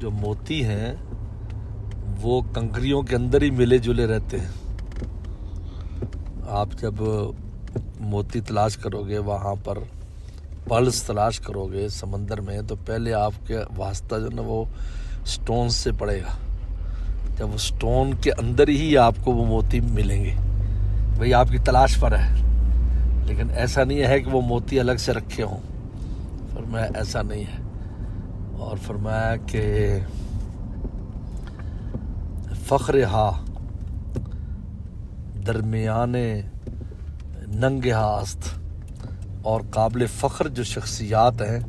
جو موتی ہیں وہ کنکریوں کے اندر ہی ملے جلے رہتے ہیں. آپ جب موتی تلاش کرو گے، وہاں پر پرلز تلاش کرو گے سمندر میں، تو پہلے آپ کے واسطہ جو نا وہ سٹون سے پڑے گا. جب وہ سٹون کے اندر ہی آپ کو وہ موتی ملیں گے. وہی آپ کی تلاش پر ہے، لیکن ایسا نہیں ہے کہ وہ موتی الگ سے رکھے ہوں. فرمایا ایسا نہیں ہے. اور فرمایا کہ فخر ہا درمیان ننگ ہا است، اور قابل فخر جو شخصیات ہیں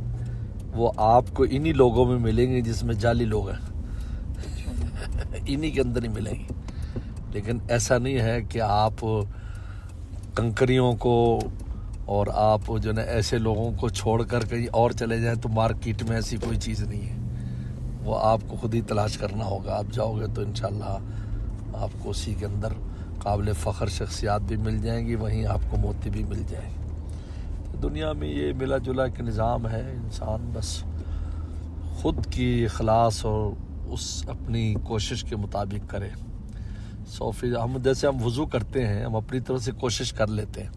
وہ آپ کو انہی لوگوں میں ملیں گے جس میں جعلی لوگ ہیں. انہی کے اندر ہی ملیں گے. لیکن ایسا نہیں ہے کہ آپ کنکریوں کو اور آپ جو نا ایسے لوگوں کو چھوڑ کر کہیں اور چلے جائیں. تو مارکیٹ میں ایسی کوئی چیز نہیں ہے، وہ آپ کو خود ہی تلاش کرنا ہوگا. آپ جاؤ گے تو انشاءاللہ آپ کو اسی کے اندر قابل فخر شخصیات بھی مل جائیں گی، وہیں آپ کو موتی بھی مل جائیں گے. دنیا میں یہ ملا جلا کے نظام ہے. انسان بس خود کی اخلاص اور اس اپنی کوشش کے مطابق کرے. 100% ہم جیسے ہم وضو کرتے ہیں، ہم اپنی طرف سے کوشش کر لیتے ہیں.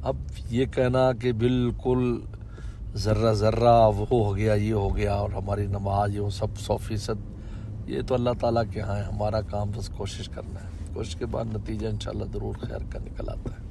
اب یہ کہنا کہ بالکل ذرہ ذرہ وہ ہو گیا یہ ہو گیا اور ہماری نماز یہ سب 100%، یہ تو اللہ تعالیٰ کے ہاں ہے. ہمارا کام بس کوشش کرنا ہے. کوشش کے بعد نتیجہ انشاءاللہ ضرور خیر کا نکل آتا ہے.